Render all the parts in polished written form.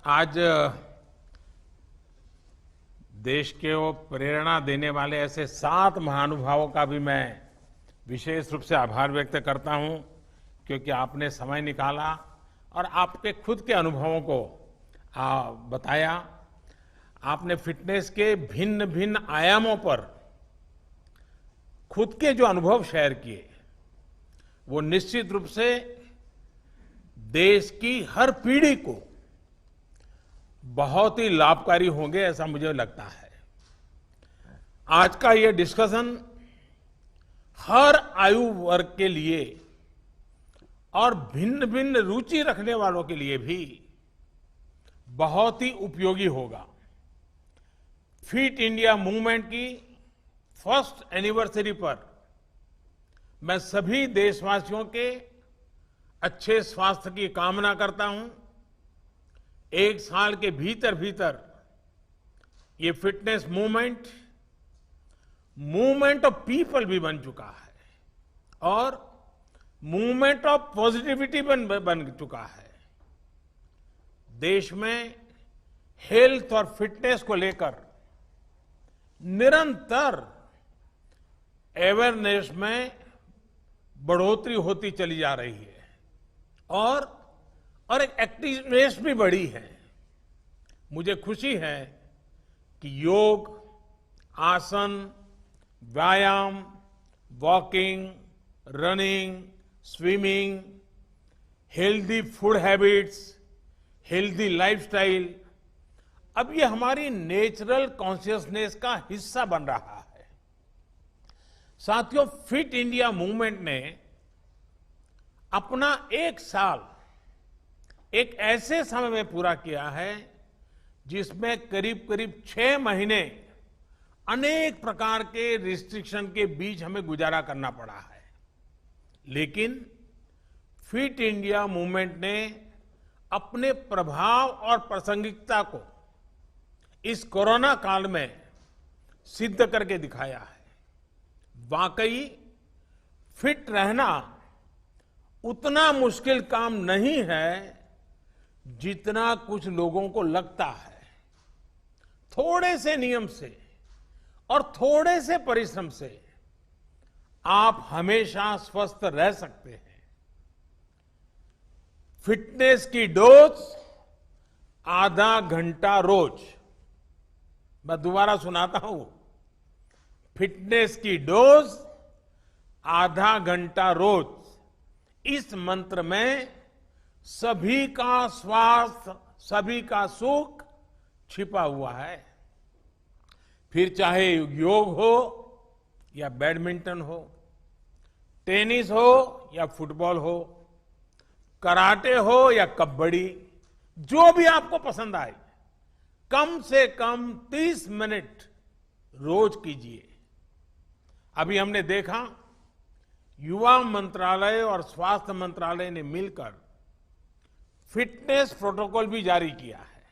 आज देश के वो प्रेरणा देने वाले ऐसे 7 महानुभावों का भी मैं विशेष रूप से आभार व्यक्त करता हूं, क्योंकि आपने समय निकाला और आपके खुद के अनुभवों को बताया। आपने फिटनेस के भिन्न भिन्न आयामों पर खुद के जो अनुभव शेयर किए, वो निश्चित रूप से देश की हर पीढ़ी को बहुत ही लाभकारी होंगे, ऐसा मुझे लगता है। आज का ये डिस्कशन हर आयु वर्ग के लिए और भिन्न भिन्न रुचि रखने वालों के लिए भी बहुत ही उपयोगी होगा। फिट इंडिया मूवमेंट की फर्स्ट एनिवर्सरी पर मैं सभी देशवासियों के अच्छे स्वास्थ्य की कामना करता हूं। एक साल के भीतर भीतर ये फिटनेस मूवमेंट ऑफ पीपल भी बन चुका है और मूवमेंट ऑफ पॉजिटिविटी बन चुका है। देश में हेल्थ और फिटनेस को लेकर निरंतर अवेयरनेस में बढ़ोतरी होती चली जा रही है और एक एक्टिवनेस भी बढ़ी है। मुझे खुशी है कि योग, आसन, व्यायाम, walking, running, swimming, healthy food habits, healthy lifestyle अब ये हमारी नेचुरल कॉन्शियसनेस का हिस्सा बन रहा है। साथियों, फिट इंडिया मूवमेंट ने अपना 1 साल एक ऐसे समय में पूरा किया है जिसमें करीब करीब 6 महीने अनेक प्रकार के रिस्ट्रिक्शन के बीच हमें गुजारा करना पड़ा है। लेकिन फिट इंडिया मूवमेंट ने अपने प्रभाव और प्रासंगिकता को इस कोरोना काल में सिद्ध करके दिखाया है। वाकई फिट रहना उतना मुश्किल काम नहीं है जितना कुछ लोगों को लगता है। थोड़े से नियम से और थोड़े से परिश्रम से आप हमेशा स्वस्थ रह सकते हैं। फिटनेस की डोज आधा घंटा रोज। मैं दोबारा सुनाता हूं, फिटनेस की डोज आधा घंटा रोज। इस मंत्र में सभी का स्वास्थ्य, सभी का सुख छिपा हुआ है। फिर चाहे योग हो या बैडमिंटन हो, टेनिस हो या फुटबॉल हो, कराटे हो या कबड्डी, जो भी आपको पसंद आए, कम से कम 30 मिनट रोज कीजिए। अभी हमने देखा युवा मंत्रालय और स्वास्थ्य मंत्रालय ने मिलकर फिटनेस प्रोटोकॉल भी जारी किया है।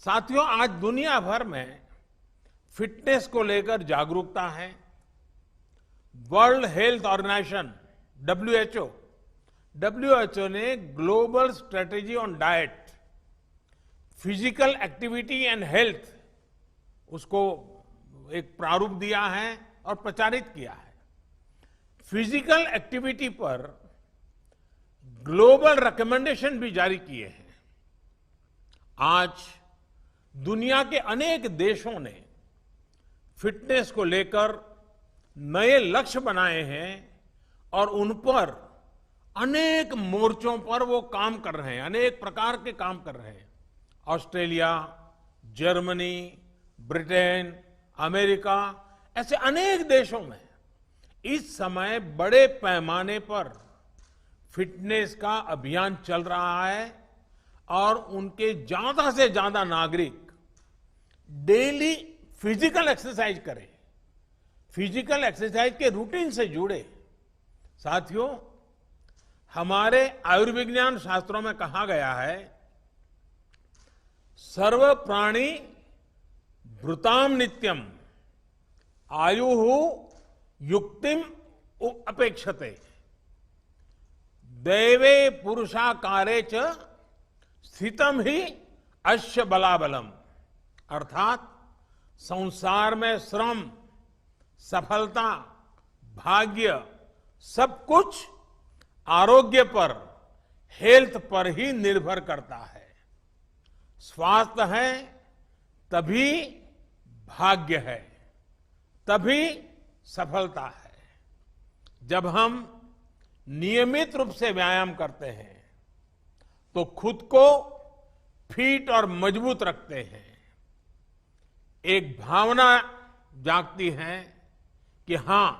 साथियों, आज दुनिया भर में फिटनेस को लेकर जागरूकता है। वर्ल्ड हेल्थ ऑर्गेनाइजेशन डब्ल्यूएचओ ने global strategy on diet, physical activity and health उसको एक प्रारूप दिया है और प्रचारित किया है। फिजिकल एक्टिविटी पर ग्लोबल रिकमेंडेशन भी जारी किए हैं। आज दुनिया के अनेक देशों ने फिटनेस को लेकर नए लक्ष्य बनाए हैं और उन पर अनेक मोर्चों पर वो काम कर रहे हैं, अनेक प्रकार के काम कर रहे हैं। ऑस्ट्रेलिया, जर्मनी, ब्रिटेन, अमेरिका, ऐसे अनेक देशों में इस समय बड़े पैमाने पर फिटनेस का अभियान चल रहा है और उनके ज्यादा से ज्यादा नागरिक डेली फिजिकल एक्सरसाइज करें, फिजिकल एक्सरसाइज के रूटीन से जुड़े। साथियों, हमारे आयुर्विज्ञान शास्त्रों में कहा गया है, सर्व प्राणी भृताम नित्यम आयुः युक्तिम अपेक्षते दैवे पुरुषाकारे च स्थितम ही अश्य बलाबलम, अर्थात संसार में श्रम, सफलता, भाग्य सब कुछ आरोग्य पर, हेल्थ पर ही निर्भर करता है। स्वास्थ्य है तभी भाग्य है, तभी सफलता है। जब हम नियमित रूप से व्यायाम करते हैं तो खुद को फिट और मजबूत रखते हैं। एक भावना जागती है कि हां,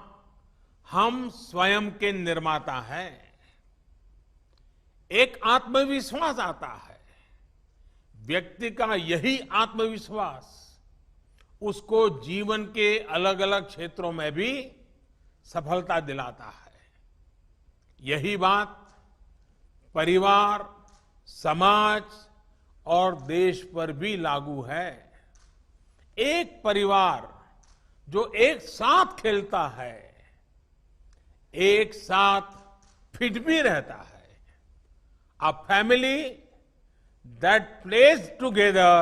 हम स्वयं के निर्माता हैं। एक आत्मविश्वास आता है। व्यक्ति का यही आत्मविश्वास उसको जीवन के अलग अलग क्षेत्रों में भी सफलता दिलाता है। यही बात परिवार, समाज और देश पर भी लागू है। एक परिवार जो एक साथ खेलता है, एक साथ फिट भी रहता है। A family that plays together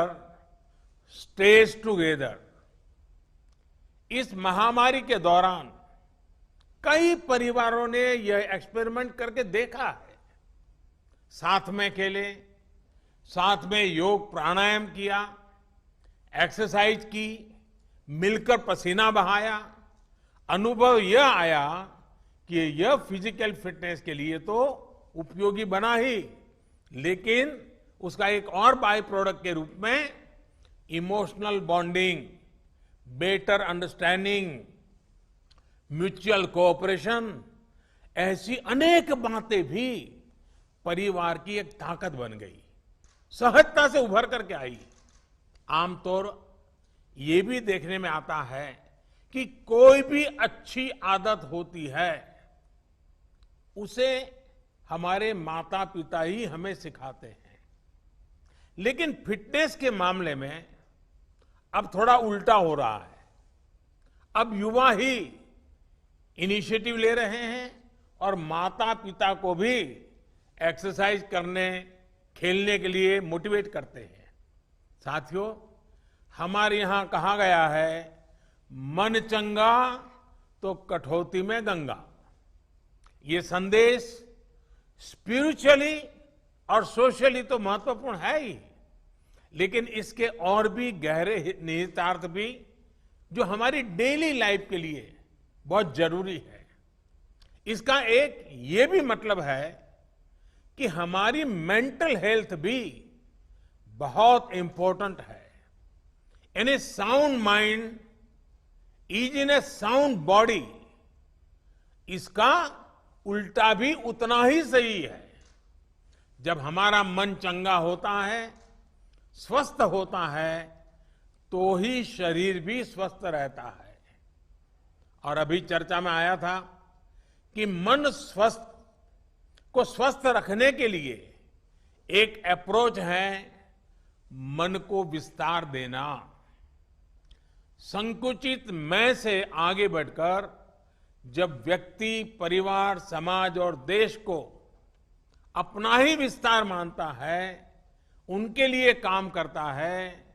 stays together। इस महामारी के दौरान कई परिवारों ने यह एक्सपेरिमेंट करके देखा है। साथ में खेले, साथ में योग प्राणायाम किया, एक्सरसाइज की, मिलकर पसीना बहाया। अनुभव यह आया कि यह फिजिकल फिटनेस के लिए तो उपयोगी बना ही, लेकिन उसका एक और बाय प्रोडक्ट के रूप में emotional bonding, better understanding, mutual cooperation, ऐसी अनेक बातें भी परिवार की एक ताकत बन गई, सहजता से उभर करके आई। आमतौर ये भी देखने में आता है कि कोई भी अच्छी आदत होती है उसे हमारे माता पिता ही हमें सिखाते हैं। लेकिन फिटनेस के मामले में अब थोड़ा उल्टा हो रहा है। अब युवा ही इनिशिएटिव ले रहे हैं और माता पिता को भी एक्सरसाइज करने, खेलने के लिए मोटिवेट करते हैं। साथियों, हमारे यहां कहा गया है, मन चंगा तो कठौती में गंगा। ये संदेश स्पिरिचुअली और सोशली तो महत्वपूर्ण है ही, लेकिन इसके और भी गहरे निहितार्थ भी जो हमारी डेली लाइफ के लिए बहुत जरूरी है। इसका एक ये भी मतलब है कि हमारी मेंटल हेल्थ भी बहुत इंपॉर्टेंट है। In a sound mind is in a sound body, इसका उल्टा भी उतना ही सही है। जब हमारा मन चंगा होता है, स्वस्थ होता है, तो ही शरीर भी स्वस्थ रहता है। और अभी चर्चा में आया था कि मन को स्वस्थ रखने के लिए एक अप्रोच है मन को विस्तार देना। संकुचित मैं से आगे बढ़कर जब व्यक्ति, परिवार, समाज और देश को अपना ही विस्तार मानता है, उनके लिए काम करता है,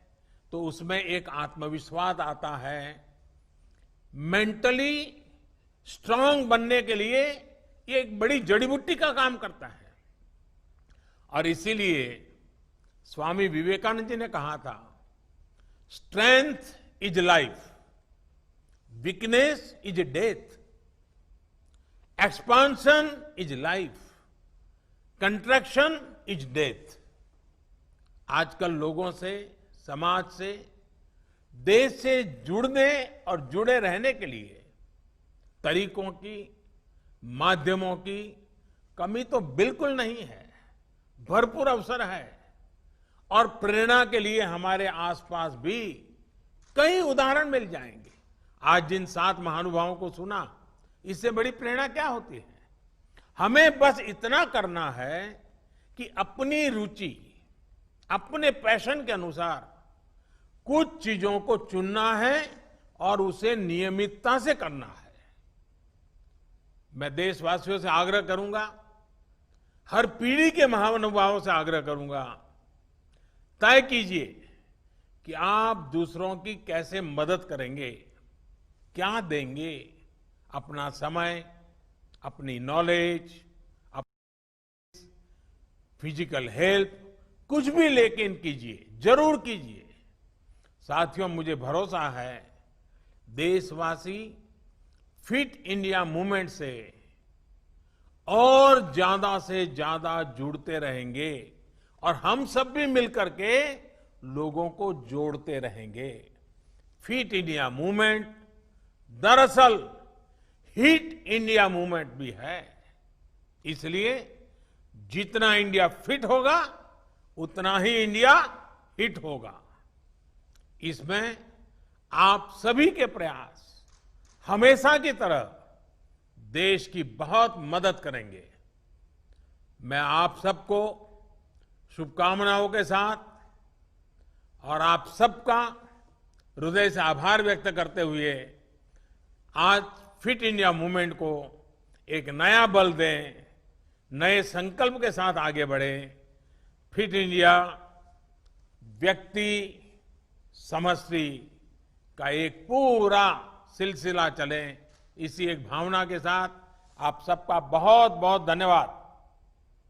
तो उसमें एक आत्मविश्वास आता है। मेंटली स्ट्रांग बनने के लिए ये एक बड़ी जड़ी बूटी का काम करता है। और इसीलिए स्वामी विवेकानंद जी ने कहा था, strength is life, weakness is death, expansion is life, contraction is death. आजकल लोगों से, समाज से, देश से जुड़ने और जुड़े रहने के लिए तरीकों की, माध्यमों की कमी तो बिल्कुल नहीं है, भरपूर अवसर है। और प्रेरणा के लिए हमारे आसपास भी कई उदाहरण मिल जाएंगे। आज जिन 7 महानुभावों को सुना, इससे बड़ी प्रेरणा क्या होती है? हमें बस इतना करना है कि अपनी रुचि, अपने पैशन के अनुसार कुछ चीजों को चुनना है और उसे नियमितता से करना है। मैं देशवासियों से आग्रह करूंगा, हर पीढ़ी के महानुभावों से आग्रह करूंगा, तय कीजिए कि आप दूसरों की कैसे मदद करेंगे, क्या देंगे, अपना समय, अपनी नॉलेज, फिजिकल हेल्प, कुछ भी लेकिन कीजिए, जरूर कीजिए। साथियों, मुझे भरोसा है देशवासी फिट इंडिया मूवमेंट से और ज्यादा से ज्यादा जुड़ते रहेंगे और हम सब भी मिलकर के लोगों को जोड़ते रहेंगे। फिट इंडिया मूवमेंट दरअसल हिट इंडिया मूवमेंट भी है। इसलिए जितना इंडिया फिट होगा उतना ही इंडिया हिट होगा। इसमें आप सभी के प्रयास हमेशा की तरह देश की बहुत मदद करेंगे। मैं आप सबको शुभकामनाओं के साथ और आप सबका हृदय से आभार व्यक्त करते हुए आज फिट इंडिया मूवमेंट को एक नया बल दें, नए संकल्प के साथ आगे बढ़े। फिट इंडिया व्यक्ति समष्टि का एक पूरा सिलसिला चले, इसी एक भावना के साथ आप सबका बहुत बहुत धन्यवाद।